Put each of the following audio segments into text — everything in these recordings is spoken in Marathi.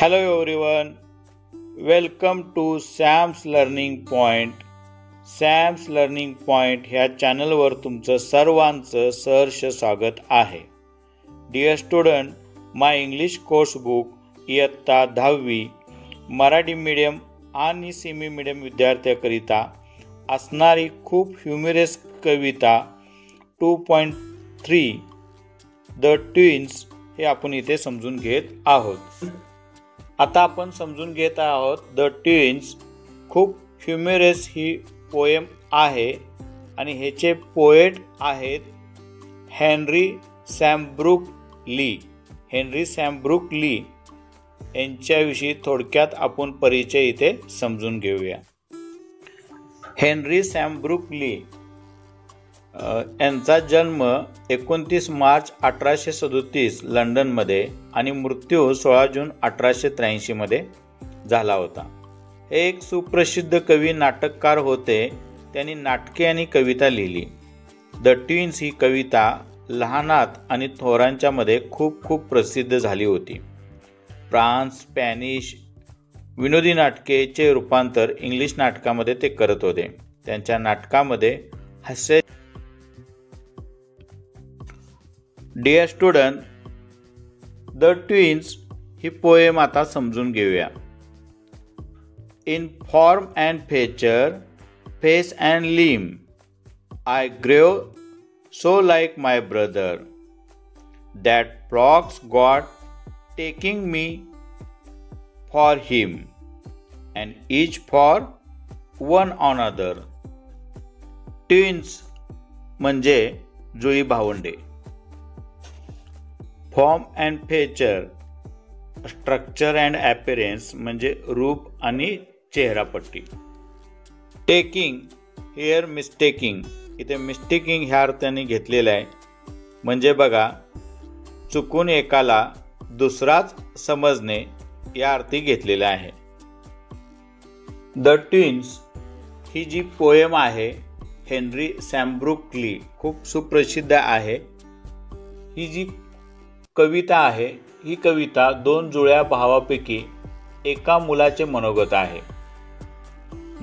Hello everyone, welcome to Sam's Learning Point. Sam's Learning Point ह्या चॅनलवर तुमचं सर्वांचं सहर्ष स्वागत आहे. डिअर स्टुडंट, माय इंग्लिश कोर्स बुक इयत्ता 10वी मराठी मीडियम आणि सेमी मीडियम विद्यार्थ्यांकरिता असणारी खूप ह्युमरस कविता 2.3 द ट्विन्स हे आपण इथे समजून घेत आहोत. आता आपण समजून घेत आहोत द ट्विन्स. खूप ह्युमरस ही पोएम आहे आणि ह्याचे पोएट आहेत हेनरी सॅमब्रुक ली. हेनरी सॅमब्रुक ली यांच्याविषयी थोडक्यात आपण परिचय इथे समजून घेऊया. हेनरी सॅमब्रुक ली यांचा जन्म 29 मार्च 1837 लंडनमध्ये आणि मृत्यू 16 जून 1883 मध्ये झाला होता. हे एक सुप्रसिद्ध कवी नाटककार होते. त्यांनी नाटके आणि कविता लिहिली. द ट्विन्स ही कविता लहानात आणि थोरांच्या मध्ये खूप प्रसिद्ध झाली होती. फ्रान्स, स्पॅनिश विनोदी नाटकेचे रूपांतर इंग्लिश नाटकामध्ये ते करत होते. त्यांच्या नाटकामध्ये हास्य. डिअर स्टुडंट, द ट्विन्स ही पोएम आता समजून घेऊया. In form and feature, face and limb, I grew so like my brother, that folks got taking me for him, and each for one another. Twins म्हणजे जुळी भावंडे. Form and feature, structure and appearance म्हणजे रूप आणि चेहरापट्टी. टेकिंग, हिअर मिस्टेकिंग, इथे मिस्टेकिंग ह्या अर्थाने घेतलेलं आहे. म्हणजे बघा, चुकून एकाला दुसराच समजणे या अर्थी घेतलेला आहे. द ट्विन्स ही जी पोएम आहे हेनरी सॅमब्रुक ली, खूप सुप्रसिद्ध आहे. ही जी कविता आहे, ही कविता 2 जुळ्या भावापैकी एका मुलाचे मनोगत आहे.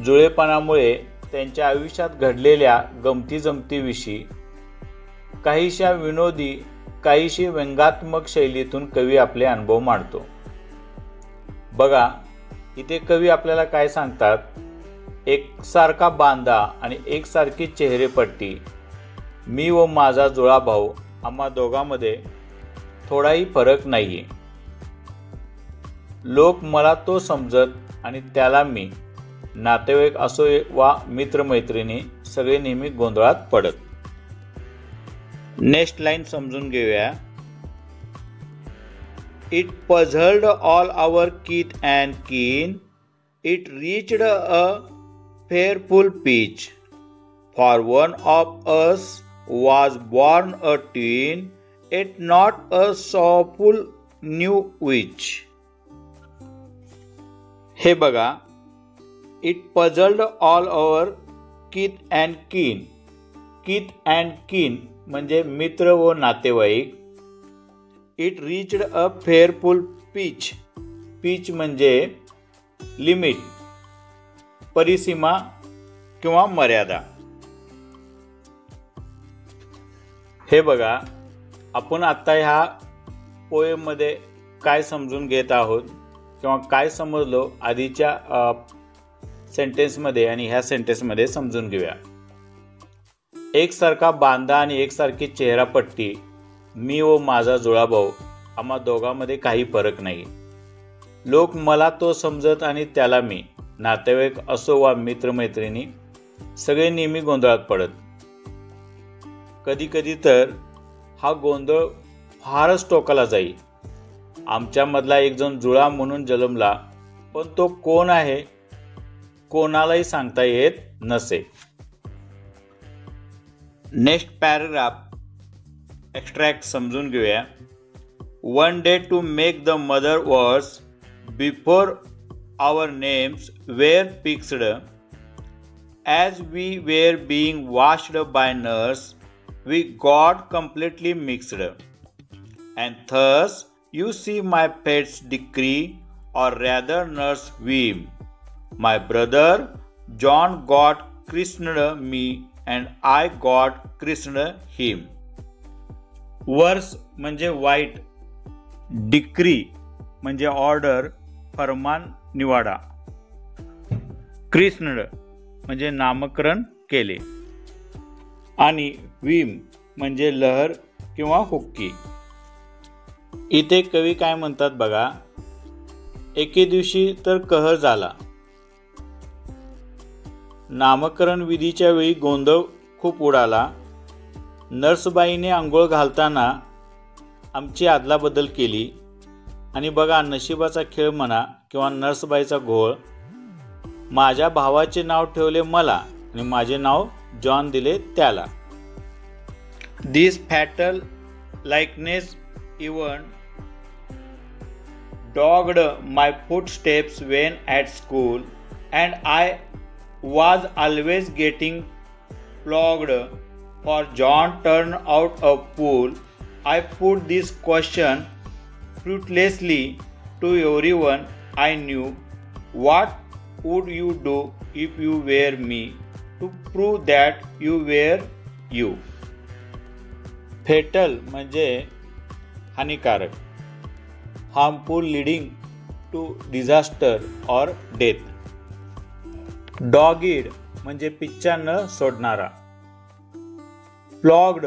जुळेपणामुळे त्यांच्या आयुष्यात घडलेल्या गमतीजमतीविषयी काहीशा विनोदी, काहीशी व्यंगात्मक शैलीतून कवी आपले अनुभव मांडतो. बघा, इथे कवी आपल्याला काय सांगतात. एकसारखा बांधा आणि एकसारखी चेहरेपट्टी, मी व माझा जुळा भाऊ, आम्हा दोघांमध्ये थोडाही फरक नाहीये. लोक मला तो समजत आणि त्याला मी, नातेवाईक असो वा मित्रमैत्रिणी, सगळे नेहमी गोंधळात पडत. नेक्स्ट लाईन समजून घेऊया. It puzzled all our kith and kin, it reached a fearful pitch, for one of us was born a twin, it not a sorrowful new witch. हे बघा, it puzzled all our kith and kin. kith and kin म्हणजे मित्र व नातेवाईक. it reached a fearful pitch. pitch म्हणजे लिमिट, परिसीमा किंवा मर्यादा. हे बघा, आपण आता ह्या पोएममध्ये काय समजून घेत आहोत किंवा काय समजलो आधीच्या सेंटेन्समध्ये आणि ह्या सेंटेन्समध्ये समजून घेऊया. एकसारखा बांधा आणि एकसारखी चेहरापट्टी, मी व माझा जुळा भाऊ, आम्हा दोघांमध्ये काही फरक नाही. लोक मला तो समजत आणि त्याला मी, नातेवाईक असो वा मित्रमैत्रिणी, सगळे नेहमी गोंधळात पडत. कधी कधी तर हा गोंधळ फारच टोकाला जाई. आमच्यामधला एक जण जुळा म्हणून जन्मला, पण तो कोण आहे कोणालाही सांगता येत नसे. नेक्स्ट पॅराग्राफ एक्स्ट्रॅक्ट समजून घेऊया. One day to make the matter worse before our names were fixed, as we were being washed by nurse, we got completely mixed, and thus you see my pet's decree or rather nurse him. My brother John got christened me and I got christened him. वर्स म्हणजे वाईट, डिक्री म्हणजे ऑर्डर, फरमान, निवाडा. क्रिस्नड म्हणजे नामकरण केले. आणि विम म्हणजे लहर किंवा हुक्की. इथे कवी काय म्हणतात बघा. एके दिवशी तर कहर झाला. नामकरण विधीच्या वेळी गोंधळ खूप उडाला. नर्सबाईने आंघोळ घालताना आमची आदलाबदल केली. आणि बघा, नशिबाचा खेळ म्हणा किंवा नर्सबाईचा घोळ. माझ्या भावाचे नाव ठेवले मला आणि माझे नाव जॉन दिले त्याला. This fatal likeness even dogged my footsteps when at school, and I was always getting flogged, for John turned out a fool. I put this question fruitlessly to everyone I knew. What would you do if you were me, to prove that you were you? Fatal म्हणजे हानिकारक, harmful leading to disaster or death. Dogged म्हणजे पिच्छा न सोडणारा. Flogged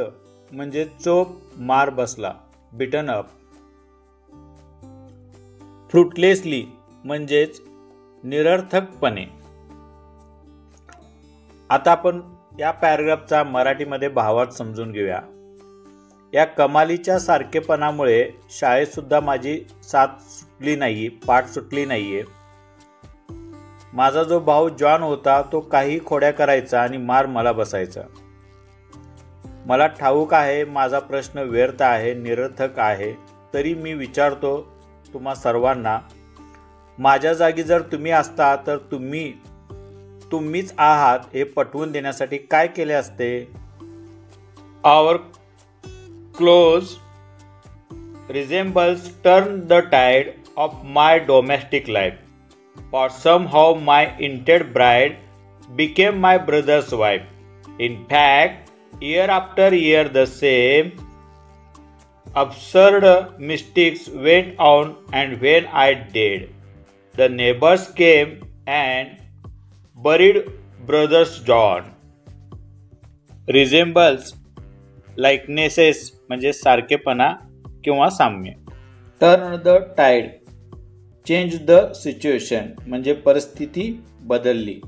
म्हणजे चोप, मार बसला, beaten up. Fruitlessly म्हणजेच निरर्थकपणे. आता आपण या पॅराग्राफचा मराठीमध्ये भावार्थ समजून घेऊया. या कमालीच्या सारखेपणामुळे शाळेत सुद्धा माझी साथ सुटली नाही, पाठ सुटली नाहीये. माझा जो भाऊ जॉन होता तो काही खोड्या करायचा आणि मार मला बसायचा. मला ठाऊक आहे माझा प्रश्न व्यर्थ आहे, निरर्थक आहे. तरी मी विचारतो तुम्हा सर्वांना, माझ्या जागी जर तुम्ही असता तर तुम्हीच आहात हे पटवून देण्यासाठी काय केले असते? आवर close resembles turn the tide of my domestic life, for somehow my intended bride became my brother's wife. In fact, year after year the same absurd mistakes went on, and when I died, the neighbors came and buried brother's John. Resembles लाइकनेसेस म्हणजे सारखेपणा किंवा साम्य. Turn the tide, change the situation म्हणजे परिस्थिती बदलली.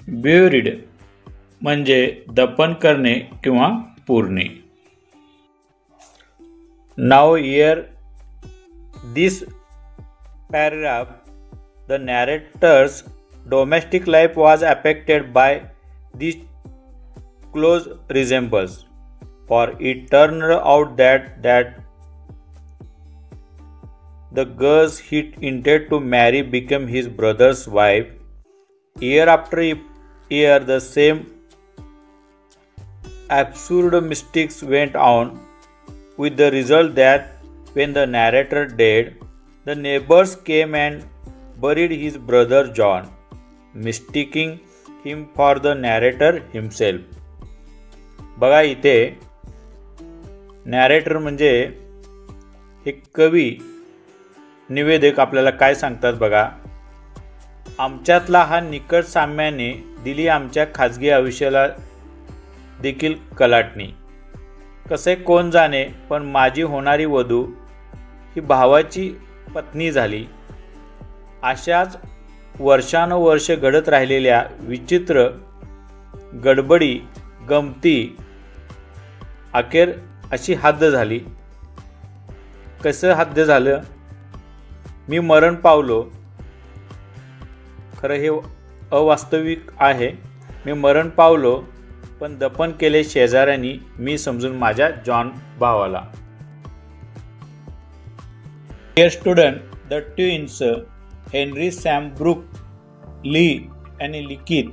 ब्युरिड म्हणजे दफन करणे किंवा पुरणे. Now here this paragraph, the narrator's domestic life was affected by this close resembles, for it turned out that the girl he intended to marry became his brother's wife. Year after year the same absurd mistakes went on, with the result that when the narrator died, the neighbors came and buried his brother John, mistaking him for the narrator himself. बघा, इथे नॅरेटर म्हणजे हे कवी, निवेदक आपल्याला काय सांगतात बघा. आमच्यातला हा निकट साम्याने दिली आमच्या खाजगी आयुष्याला देखील कलाटणी. कसे कोण जाणे, पण माझी होणारी वधू ही भावाची पत्नी झाली. अशाच वर्षानुवर्षे घडत राहिलेल्या विचित्र गडबडी गमती अखेर अशी हद्द झाली. कसं हद्द झालं? मी मरण पावलो. खरं हे अवास्तविक आहे. मी मरण पावलो, पण दफन केले शेजाऱ्यांनी, मी समजून माझ्या जॉन भावाला. Dear student, the twins Henry Sambrooke Leigh यांनी लिखित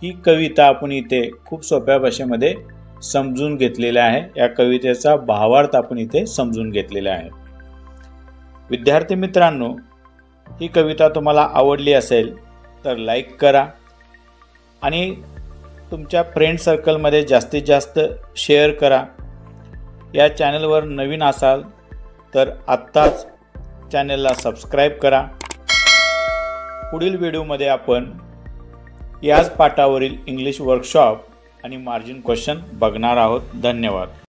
ही कविता आपण इथे खूप सोप्या भाषेमध्ये समजून घेतलेला आहे. या कवितेचा भावार्थ आपण इथे समजून घेतलेला आहे. विद्यार्थी मित्रांनो, ही कविता तुम्हाला आवडली असेल तर लाईक करा आणि तुमच्या फ्रेंड सर्कलमध्ये जास्तीत जास्त शेअर करा. या चॅनलवर नवीन असाल तर आत्ताच चॅनलला सबस्क्राईब करा. पुढील व्हिडिओमध्ये आपण याच पाठावरील इंग्लिश वर्कशॉप आणि मार्जिन क्वेश्चन बघणार आहोत. धन्यवाद.